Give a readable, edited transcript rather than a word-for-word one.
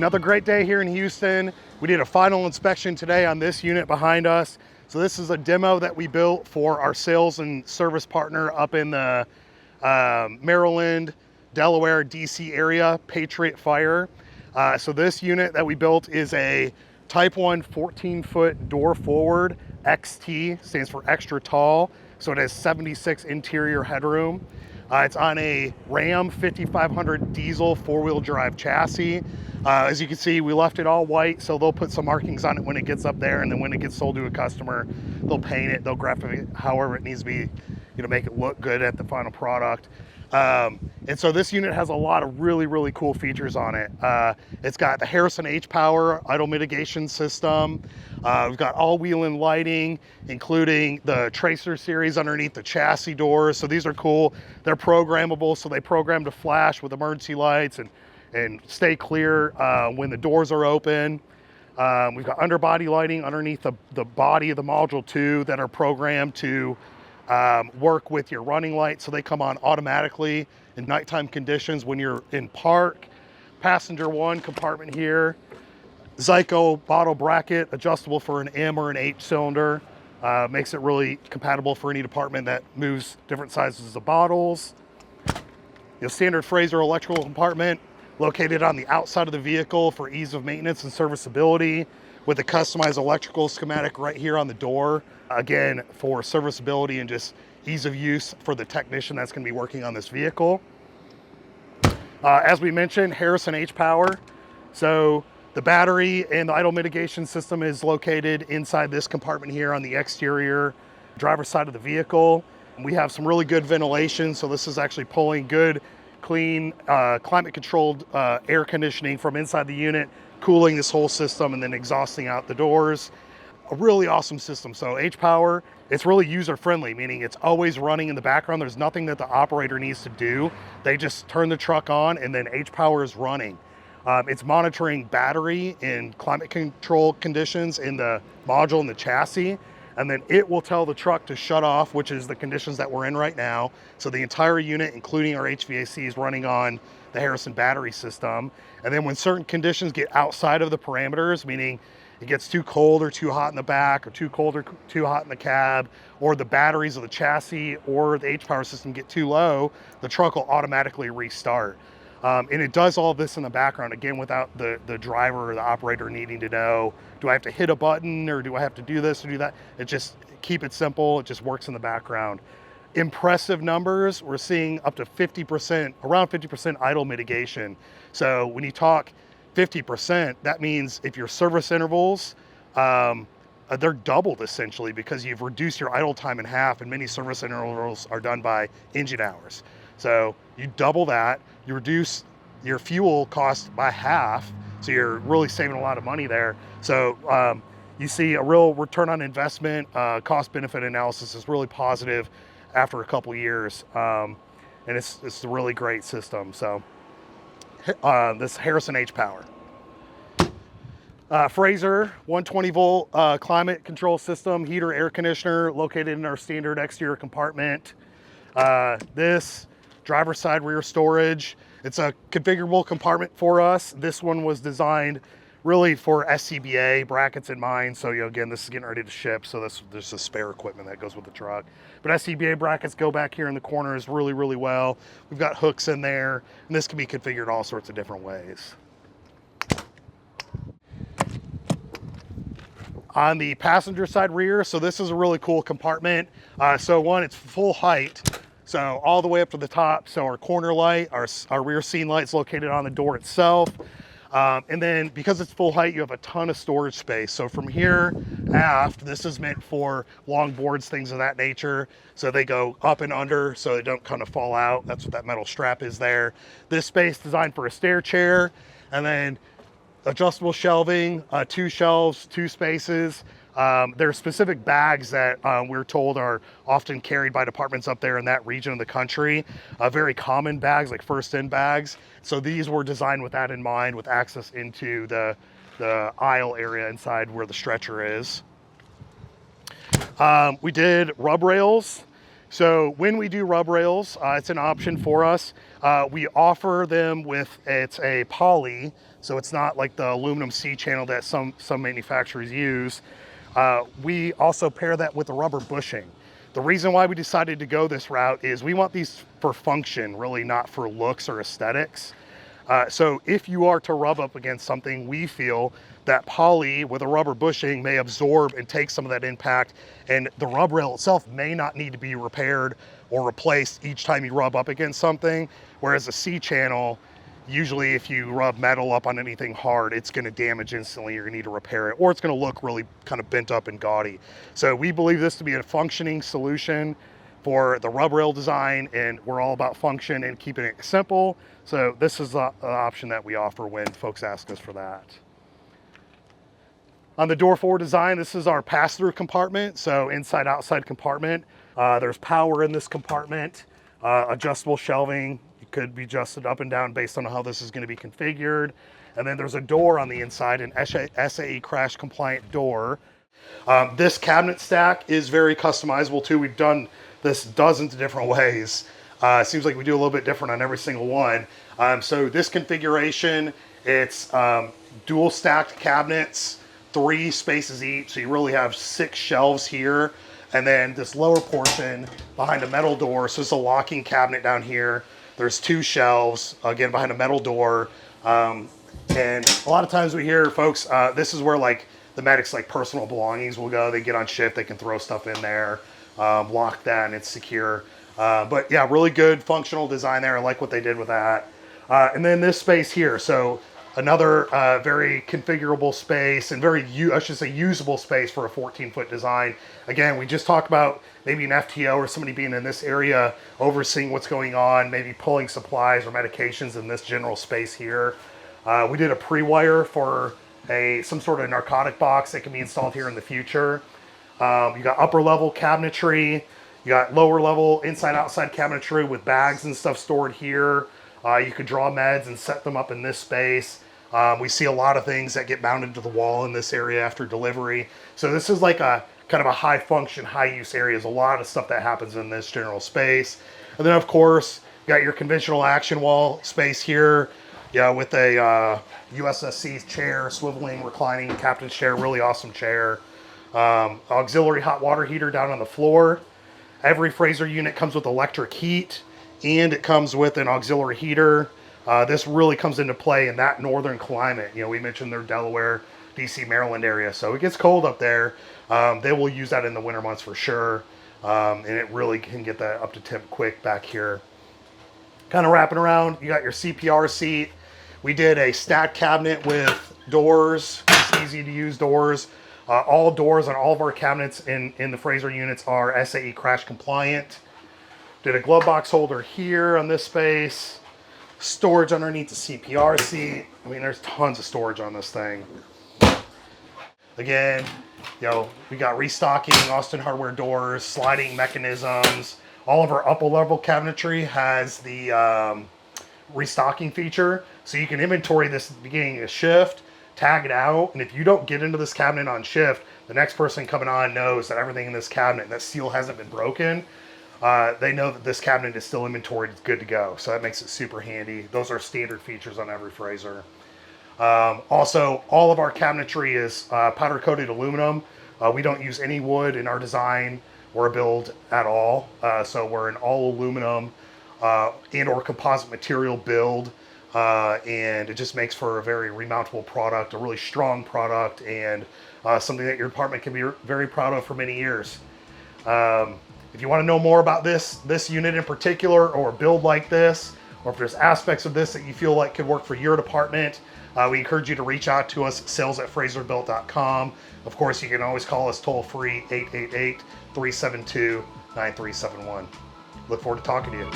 Another great day here in Houston. We did a final inspection today on this unit behind us. So this is a demo that we built for our sales and service partner up in the Maryland, Delaware, DC area, Patriot Fire. So this unit that we built is a Type 1 14-foot door forward XT, stands for extra tall. So it has 76 interior headroom. It's on a Ram 5500 diesel four-wheel drive chassis. As you can see, we left it all white, so they'll put some markings on it when it gets up there, and then when it gets sold to a customer, they'll paint it, they'll graphic it however it needs to be, make it look good at the final product. And so this unit has a lot of really cool features on it. It's got the Harrison hPower idle mitigation system. We've got all Whelen lighting, including the Tracer series underneath the chassis doors. So these are cool. They're programmable, so they program to flash with emergency lights and stay clear when the doors are open. We've got underbody lighting underneath the body of the module too that are programmed to work with your running lights, so they come on automatically in nighttime conditions when you're in park. Passenger one compartment here. Zico bottle bracket, adjustable for an M or an H cylinder. Makes it really compatible for any department that moves different sizes of bottles. Standard Frazer electrical compartment located on the outside of the vehicle for ease of maintenance and serviceability, with a customized electrical schematic right here on the door. Again, for serviceability and just ease of use for the technician that's going to be working on this vehicle. As we mentioned, Harrison hPower. So the battery and the idle mitigation system is located inside this compartment here on the exterior driver's side of the vehicle. We have some really good ventilation, so this is actually pulling good, clean, climate controlled air conditioning from inside the unit, cooling this whole system and then exhausting out the doors. A really awesome system. So hPower, it's really user friendly, meaning it's always running in the background. There's nothing that the operator needs to do. They just turn the truck on and then hPower is running. It's monitoring battery in climate control conditions in the module and the chassis, and then it will tell the truck to shut off, which is the conditions that we're in right now. So the entire unit, including our HVAC, is running on the Harrison battery system. And then when certain conditions get outside of the parameters, meaning it gets too cold or too hot in the back, or too cold or too hot in the cab, or the batteries of the chassis or the hPower system get too low, the truck will automatically restart. And it does all this in the background, again, without the driver or the operator needing to know, do I have to hit a button or do I have to do this or do that? It just, keep it simple, it just works in the background. Impressive numbers, we're seeing up to 50%, around 50% idle mitigation. So when you talk 50%, that means if your service intervals, they're doubled essentially, because you've reduced your idle time in half, and many service intervals are done by engine hours. So you double that, you reduce your fuel cost by half, so you're really saving a lot of money there. So you see a real return on investment, cost benefit analysis is really positive after a couple years, and it's a really great system. So this Harrison hPower. Frazer 120 volt climate control system, heater, air conditioner, located in our standard exterior compartment. This driver's side rear storage. It's a configurable compartment for us. This one was designed really for SCBA brackets in mind. So again, this is getting ready to ship, so there's a spare equipment that goes with the truck. But SCBA brackets go back here in the corners really well. We've got hooks in there, and this can be configured all sorts of different ways. On the passenger side rear, so this is a really cool compartment. So one, it's full height, so all the way up to the top. So our corner light, our rear scene light's located on the door itself. And then because it's full height, you have a ton of storage space. So from here aft, this is meant for longboards, things of that nature. So they go up and under so they don't kind of fall out. That's what that metal strap is there. This space designed for a stair chair, and then adjustable shelving, 2 shelves, 2 spaces. There are specific bags that we're told are often carried by departments up there in that region of the country. Very common bags, like first in bags. So these were designed with that in mind, with access into the aisle area inside where the stretcher is. We did rub rails. So when we do rub rails, it's an option for us. We offer them with, it's a poly So it's not like the aluminum C-channel that some manufacturers use. We also pair that with the rubber bushing. The reason why we decided to go this route is we want these for function, really not for looks or aesthetics. So if you are to rub up against something, we feel that poly with a rubber bushing may absorb and take some of that impact, and the rub rail itself may not need to be repaired or replaced each time you rub up against something, whereas a C-channel, usually if you rub metal up on anything hard, it's going to damage instantly. You're going to need to repair it, or it's going to look really kind of bent up and gaudy. So we believe this to be a functioning solution for the rub rail design, and we're all about function and keeping it simple. So this is the option that we offer when folks ask us for that. On the door forward design, this is our pass-through compartment. So inside outside compartment, there's power in this compartment, adjustable shelving. It could be adjusted up and down based on how this is going to be configured. And then there's a door on the inside, an SAE crash compliant door. This cabinet stack is very customizable too. We've done this dozens of different ways. It seems like we do a little bit different on every single one. So this configuration, it's dual stacked cabinets, 3 spaces each. So you really have 6 shelves here. And then this lower portion behind a metal door. So it's a locking cabinet down here. There's 2 shelves, again, behind a metal door. And a lot of times we hear folks, this is where like the medics' like personal belongings will go. They get on shift, they can throw stuff in there, lock that, and it's secure. But yeah, really good functional design there. I like what they did with that. And then this space here. So another very configurable space and very, I should say, usable space for a 14-foot design. Again, we just talked about maybe an FTO or somebody being in this area, overseeing what's going on, maybe pulling supplies or medications in this general space here. We did a pre-wire for some sort of narcotic box that can be installed here in the future. You got upper level cabinetry. You got lower level inside outside cabinetry with bags and stuff stored here. You could draw meds and set them up in this space. We see a lot of things that get mounted to the wall in this area after delivery. So this is like a kind of a high function, high use area. There's a lot of stuff that happens in this general space. And then of course, you got your conventional action wall space here. Yeah, with a USSC chair, swiveling, reclining captain's chair, really awesome chair. Auxiliary hot water heater down on the floor. Every Frazer unit comes with electric heat, and it comes with an auxiliary heater. This really comes into play in that northern climate. You know, we mentioned their Delaware, DC, Maryland area, so it gets cold up there. They will use that in the winter months for sure, and it really can get that up to temp quick back here. Kind of wrapping around, you got your CPR seat. We did a stat cabinet with doors, it's easy to use doors. All doors on all of our cabinets in the Frazer units are SAE crash compliant. Did a glove box holder here on this space. Storage underneath the CPR seat. I mean, there's tons of storage on this thing. Again, you know, we got restocking, Austin Hardware doors, sliding mechanisms. All of our upper level cabinetry has the restocking feature. So you can inventory this at the beginning of shift, tag it out, and if you don't get into this cabinet on shift, the next person coming on knows that everything in this cabinet, that seal hasn't been broken. They know that this cabinet is still inventoried, it's good to go. So that makes it super handy. Those are standard features on every Frazer. Also, all of our cabinetry is powder coated aluminum. We don't use any wood in our design or build at all. So we're an all aluminum and or composite material build. And it just makes for a very remountable product, a really strong product, and something that your department can be very proud of for many years. If you want to know more about this unit in particular, or a build like this, or if there's aspects of this that you feel like could work for your department, we encourage you to reach out to us at sales@frazerbilt.com. Of course, you can always call us toll free, 888-372-9371. Look forward to talking to you.